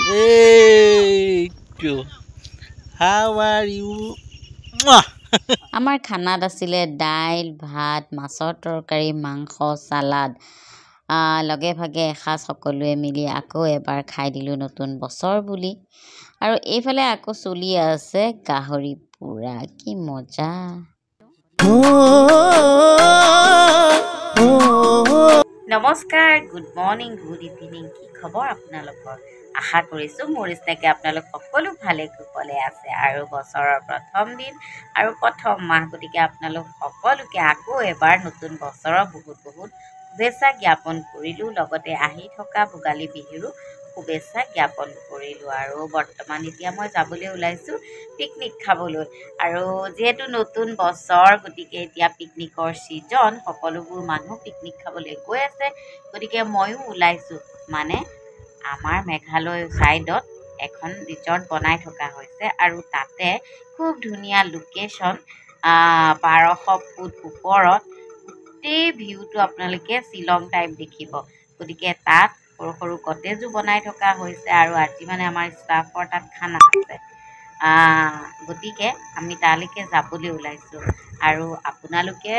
Hey, Joe. How are you? Mwah! আমাৰ খানাত আছিলে দাইল ভাত মাছৰ তৰকাৰী মাংস চালাড লগে ভাগে এসাঁজ সকলোৱে মিলি আকৌ এবাৰ খাই দিলোঁ নতুন বছৰ বুলি। আৰু এইফালে আকৌ চলি আছে গাহৰি পোৰা, কি মজা। নমস্কাৰ, গুড মৰ্ণিং, গুড ইভিনিং, কি খবৰ আপোনালোকৰ? আশা কৰিছোঁ মোৰ নিচিনাকৈ আপোনালোক সকলো ভালে কুশলে আছে আৰু বছৰৰ প্ৰথম দিন আৰু প্ৰথম মাহ, গতিকে আপোনালোক সকলোকে আকৌ এবাৰ নতুন বছৰৰ বহুত বহুত শুভেচ্ছা জ্ঞাপন কৰিলোঁ। লগতে আহি থকা ভোগালী বিহুৰো শুভেচ্ছা জ্ঞাপন কৰিলোঁ। আৰু বৰ্তমান এতিয়া মই যাবলৈ ওলাইছোঁ পিকনিক খাবলৈ। আৰু যিহেতু নতুন বছৰ, গতিকে এতিয়া পিকনিকৰ ছিজন, সকলোবোৰ মানুহ পিকনিক খাবলৈ গৈ আছে, গতিকে ময়ো ওলাইছোঁ। মানে আমাৰ মেঘালয় ছাইডত এখন ৰিজৰ্ট বনাই থকা হৈছে আৰু তাতে খুব ধুনীয়া লোকেশ্যন, 1200 ফুট ওপৰত গোটেই ভিউটো আপোনালোকে শ্বিলং টাইপ দেখিব। গতিকে তাত সৰু সৰু কটেজো বনাই থকা হৈছে আৰু আজি মানে আমাৰ ষ্টাফৰ তাত খানা আছে। গতিকে আমি তালৈকে যাবলৈ ওলাইছোঁ। আৰু আপোনালোকে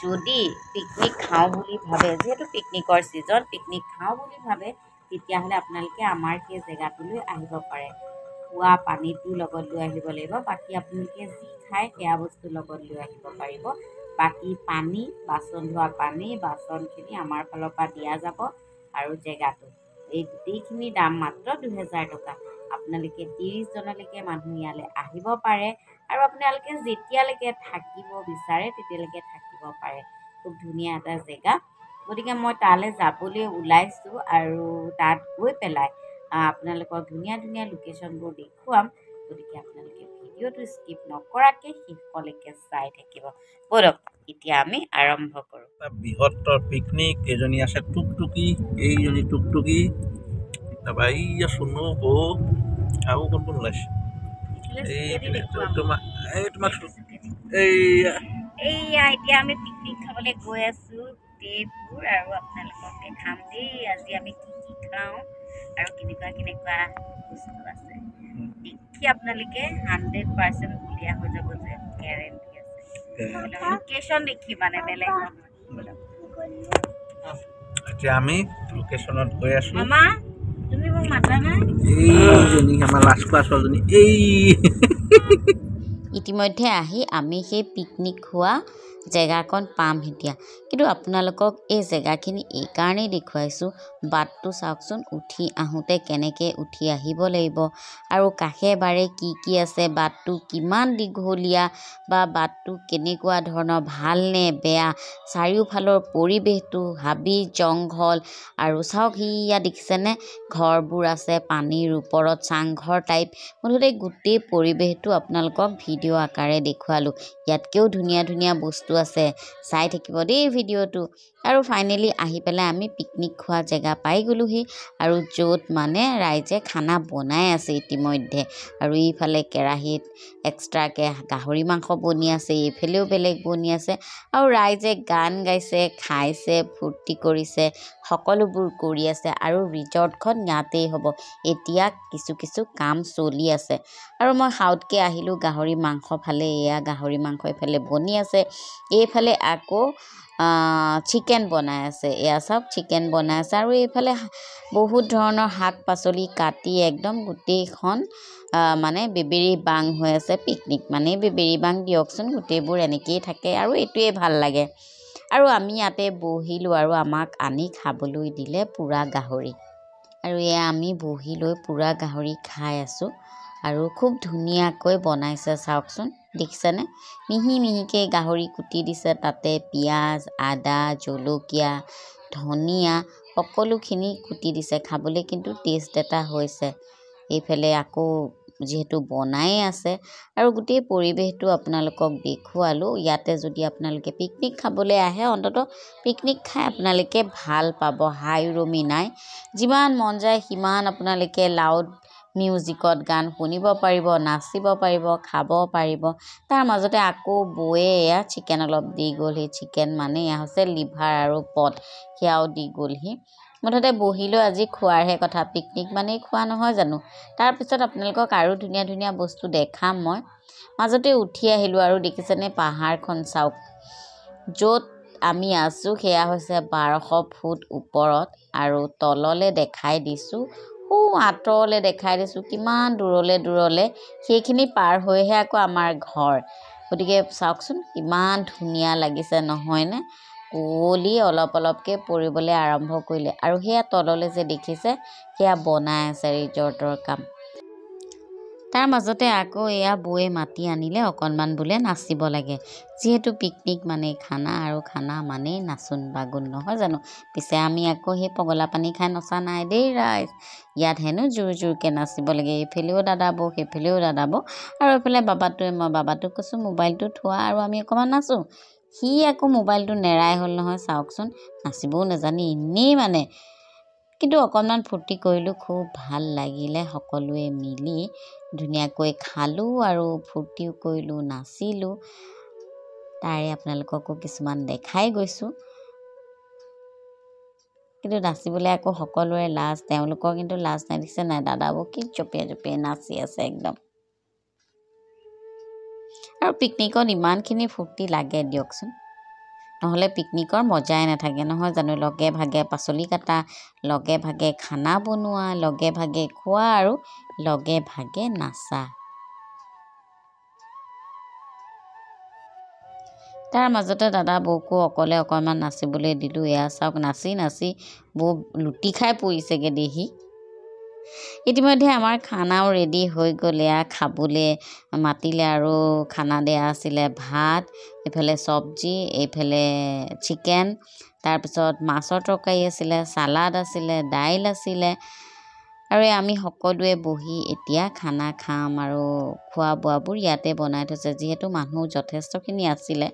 যদি পিকনিক খাওঁ বুলি ভাবে, যিহেতু পিকনিকৰ ছিজন, পিকনিক খাওঁ বুলি ভাবে, তেতিয়াহ'লে আপোনালোকে আমাৰ সেই জেগাটোলৈ আহিব পাৰে। খোৱা পানীটো লগত লৈ আহিব লাগিব, বাকী আপোনালোকে যি খায় সেয়া বস্তু লগত লৈ আহিব পাৰিব। বাকী পানী, বাচন ধোৱা পানী, বাচনখিনি আমাৰ ফালৰ পৰা দিয়া যাব। আৰু জেগাটো, এই গোটেইখিনি দাম মাত্ৰ 2000 টকা। আপোনালোকে 30 জনলৈকে মানুহ ইয়ালৈ আহিব পাৰে আৰু আপোনালোকে যেতিয়ালৈকে থাকিব বিচাৰে তেতিয়ালৈকে থাকিব পাৰে। খুব ধুনীয়া এটা জেগা, গতিকে মই তালৈ যাবলৈ ওলাইছোঁ আৰু তাত গৈ পেলাই আপোনালোকক ধুনীয়া ধুনীয়া লোকেশ্যনবোৰ দেখুৱাম। গতিকে আপোনালোকে ভিডিঅ'টো স্কিপ নকৰাকৈ শেষলৈকে চাই থাকিব। ব'লক এতিয়া আমি আৰম্ভ কৰোঁ। বৃহত্তৰ পিকনিক। এজনী আছে টুকটুকি, এইজনী টুকটুকি, তাৰপৰা এই চুনু বৌ আৰু কোন কোন ওলাইছে? এইয়া এতিয়া আমি পিকনিক খাবলৈ গৈ আছোঁ গোটেইবোৰ, আৰু আপোনালোকক দেখাম দেই আজি আমি কি কি খাওঁ আৰু কেনেকুৱা কেনেকুৱা বস্তু আছে। দেখি আপোনালোকে 100% বলিয়া হৈ যাব যে গেৰেণ্টি আছে। লোকেশ্যন দেখি মানে বেলেগ নহয়। এতিয়া আমি লোকেশ্যনত গৈ আছোঁ। মামা তুমি মোক মাতা নাই? এইজনী আমাৰ লাজকোৱা ছোৱালীজনী এই ইতিমধ্যে আহি আমি সেই পিকনিক খোৱা জেগাকণ পাম এতিয়া। কিন্তু আপোনালোকক এই জেগাখিনি এইকাৰণেই দেখুৱাইছোঁ, বাটটো চাওকচোন, উঠি আহোঁতে কেনেকৈ উঠি আহিব লাগিব আৰু কাষে বাৰে কি কি আছে, বাটটো কিমান দীঘলীয়া বা বাটটো কেনেকুৱা ধৰণৰ, ভালনে বেয়া, চাৰিওফালৰ পৰিৱেশটো, হাবি জংঘল, আৰু চাওক সিয়া দেখিছেনে ঘৰবোৰ আছে পানীৰ ওপৰত, চাংঘৰ টাইপ। মুঠতে গোটেই পৰিৱেশটো আপোনালোকক ভিডিঅ' আকাৰে দেখুৱালোঁ। ইয়াতকৈও ধুনীয়া ধুনীয়া বস্তু আছে, চাই থাকিব দেই ভিডিঅ'টো। আৰু ফাইনেলি আহি পেলাই আমি পিকনিক খোৱা জেগা পাই গ'লোহি, আৰু য'ত মানে ৰাইজে খানা বনাই আছে ইতিমধ্যে। আৰু ইফালে কেৰাহীত এক্সট্ৰাকৈ গাহৰি মাংস বনি আছে, এইফালেও বেলেগ বনি আছে, আৰু ৰাইজে গান গাইছে, খাইছে, ফূৰ্তি কৰিছে, সকলোবোৰ কৰি আছে। আৰু ৰিজৰ্টখন ইয়াতেই হ'ব, এতিয়া কিছু কিছু কাম চলি আছে। আৰু মই সাউতকৈ আহিলোঁ গাহৰি মাংস ফালে। এয়া গাহৰি মাংস এইফালে বনি আছে, এইফালে আকৌ চিকেন বনাই আছে। এয়া চাওক চিকেন বনাই আছে, আৰু এইফালে বহুত ধৰণৰ শাক পাচলি কাটি একদম গোটেইখন মানে বেবেৰী বাং হৈ আছে। পিকনিক মানে বেবেৰী বাং দিয়কচোন, গোটেইবোৰ এনেকৈয়ে থাকে আৰু এইটোৱে ভাল লাগে। আৰু আমি ইয়াতে বহিলোঁ আৰু আমাক আনি খাবলৈ দিলে পূৰা গাহৰি। আৰু এয়া আমি বহি লৈ পূৰা গাহৰি খাই আছোঁ। আৰু খুব ধুনীয়াকৈ বনাইছে চাওকচোন, দেখিছেনে? মিহি মিহিকৈ গাহৰি কুটি দিছে, তাতে পিঁয়াজ, আদা, জলকীয়া, ধনিয়া সকলোখিনি কুটি দিছে। খাবলৈ কিন্তু টেষ্ট এটা হৈছে। এইফালে আকৌ যিহেতু বনাই আছে, আৰু গোটেই পৰিৱেশটো আপোনালোকক দেখুৱালোঁ। ইয়াতে যদি আপোনালোকে পিকনিক খাবলৈ আহে, অন্ততঃ পিকনিক খাই আপোনালোকে ভাল পাব। হাই উৰুমি নাই, যিমান মন যায় সিমান আপোনালোকে লাউড মিউজিকত গান শুনিব পাৰিব, নাচিব পাৰিব, খাব পাৰিব। তাৰ মাজতে আকৌ বৌয়ে এয়া চিকেন অলপ দি গ'লহি। চিকেন মানে এয়া হৈছে লিভাৰ আৰু পট, সেয়াও দি গ'লহি। মুঠতে বহিলৈ আজি খোৱাৰহে কথা পিকনিক মানেই খোৱা নহয় জানো তাৰপিছত আপোনালোকক আৰু ধুনীয়া ধুনীয়া বস্তু দেখাম মই মাজতে উঠি আহিলোঁ আৰু দেখিছেনে পাহাৰখন চাওক য'ত আমি আছোঁ সেয়া হৈছে 1200 ফুট ওপৰত আৰু তললৈ দেখাই দিছোঁ আঁতৰলৈ দেখাই দিছোঁ কিমান দূৰলৈ সেইখিনি পাৰ হৈহে আকৌ আমাৰ ঘৰ গতিকে চাওকচোন কিমান ধুনীয়া লাগিছে নহয়নে কুঁৱলী অলপ অলপকৈ পৰিবলৈ আৰম্ভ কৰিলে আৰু সেয়া তললৈ যে দেখিছে সেয়া বনাই আছে ৰিজৰ্টৰ কাম তাৰ মাজতে আকৌ এয়া বৌয়ে মাতি আনিলে অকণমান বোলে নাচিব লাগে যিহেতু পিকনিক মানে খানা আৰু খানা মানেই নাচোন বাগুন নহয় জানো পিছে আমি আকৌ সেই পগলা পানী খাই নচা নাই দেই ৰাইজ ইয়াত হেনো জোৰ জোৰকৈ নাচিব লাগে এইফালেও দাদাব সেইফালেও দাদাব আৰু এইফালে মই বাবাটোক কৈছোঁ মোবাইলটো থোৱা আৰু আমি অকণমান নাচোঁ সি আকৌ মোবাইলটো নেৰাই হ'ল নহয় চাওকচোন নাচিবও নাজানি এনেই মানে কিন্তু অকণমান ফূৰ্তি কৰিলোঁ খুব ভাল লাগিলে সকলোৱে মিলি ধুনীয়াকৈ খালোঁ আৰু ফূৰ্তিও কৰিলোঁ নাচিলোঁ তাৰে আপোনালোককো কিছুমান দেখাই গৈছোঁ কিন্তু নাচিবলৈ আকৌ সকলোৰে লাজ তেওঁলোকৰ কিন্তু লাজ নাই দেখিছে নাই দাদাবোৰ কি জঁপিয়াই নাচি আছে একদম আৰু পিকনিকত ইমানখিনি ফূৰ্তি লাগে দিয়কচোন নহ'লে পিকনিকৰ মজাই নাথাকে নহয় জানো লগে ভাগে পাচলি কাটা লগে ভাগে খানা বনোৱা লগে ভাগে খোৱা আৰু লগে ভাগে নাচা তাৰ মাজতে দাদা বৌকো অকলে অকণমান নাচিবলৈ দিলোঁ এয়া চাওক নাচি বৌ লুটি খাই পৰিছেগৈ দেহি ইতিমধ্যে আমাৰ খানাও ৰেডি হৈ গ'ল এয়া খাবলৈ মাতিলে আৰু খানা দিয়া আছিলে ভাত এইফালে চব্জি এইফালে চিকেন তাৰপিছত মাছৰ তৰকাৰী আছিলে চালাড আছিলে দাইল আছিলে আৰু আমি সকলোৱে বহি এতিয়া খানা খাম আৰু খোৱা বোৱাবোৰ ইয়াতে বনাই থৈছে যিহেতু মানুহ যথেষ্টখিনি আছিলে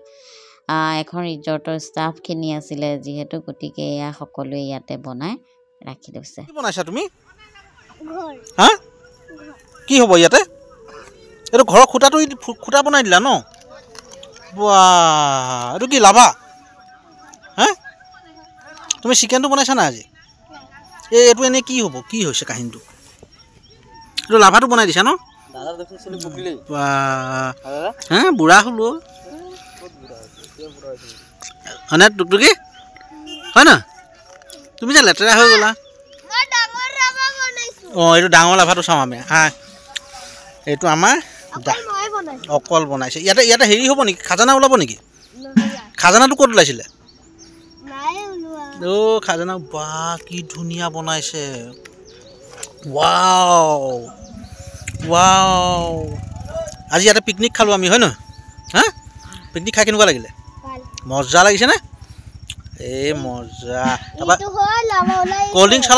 এখন ৰিজৰ্টৰ ষ্টাফখিনি আছিলে যিহেতু গতিকে এয়া সকলোৱে ইয়াতে বনাই ৰাখি থৈছে কি বনাইছা তুমি হা কি হ'ব ইয়াতে এইটো ঘৰৰ খুঁটা বনাই দিলা ন বাহ এইটো কি লাভা হা তুমি চিকেনটো বনাইছা না আজি এইটো এনেই কি হ'ব কি হৈছে কাহিনীটো এইটো লাভাটো বনাই দিছা ন হা বুঢ়া হ'লো হয়নে টুকটুকি হয় ন তুমি যে লেতেৰা হৈ গ'লা অঁ এইটো ডাঙৰ লাভাটো চাওঁ আমি হা এইটো আমাৰ অকল বনাইছে ইয়াতে হেৰি হ'ব নেকি খাজানা ওলাব নেকি খাজানাটো ক'ত ওলাইছিলে অ' খাজানা বা কি ধুনীয়া বনাইছে ৱাও আজি ইয়াতে পিকনিক খালোঁ আমি হয় নহয় হা পিকনিক খাই কেনেকুৱা লাগিলে মজা লাগিছেনে এই মজা তাৰপৰা ক'ল্ড ড্ৰিংকছ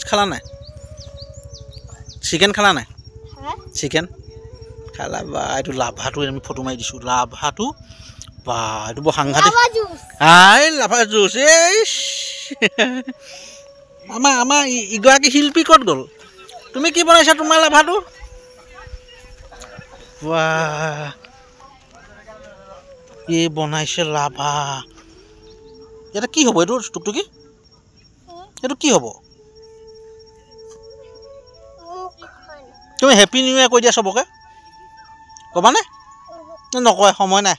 খালা নাই চিকেন খালা নাই চিকেন খালা বা এইটো লাভাটো আমি ফটো মাৰি দিছোঁ লাভাটো বা এইটো বৰ সাংঘাতিক লাভা জুচ এই আমাৰ ইগৰাকী শিল্পী ক'ত গ'ল তুমি কি বনাইছা তোমাৰ লাভাটো বাহ এই বনাইছে লাভা ইয়াতে কি হ'ব এইটো টুকটুকি এইটো কি হ'ব তুমি হেপী নিউ ইয়েৰ কৈ দিয়া চবকে ক'বানে নকয় সময় নাই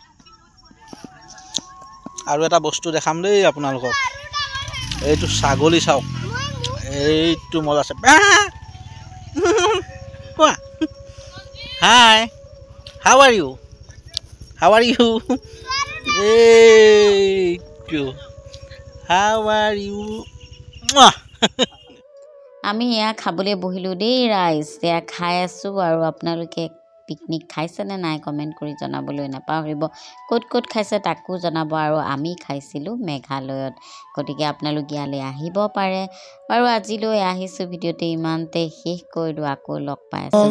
আৰু এটা বস্তু দেখাম দেই আপোনালোকক এইটো ছাগলী চাওক এইটো মজা আছে কোৱা হাই হাউ আৰ ইউ এইটো হাউ আৰ ইউ আমি এয়া খাবলৈ বহিলোঁ দেই ৰাইজ এয়া খাই আছোঁ আৰু আপোনালোকে পিকনিক খাইছেনে নাই কমেণ্ট কৰি জনাবলৈ নাপাহৰিব ক'ত খাইছে তাকো জনাব আৰু আমি খাইছিলোঁ মেঘালয়ত গতিকে আপোনালোক ইয়ালৈ আহিব পাৰে বাৰু আজিলৈ আহিছোঁ ভিডিঅ'টো ইমানতে শেষ কৰিলোঁ আকৌ লগ পাই আছোঁ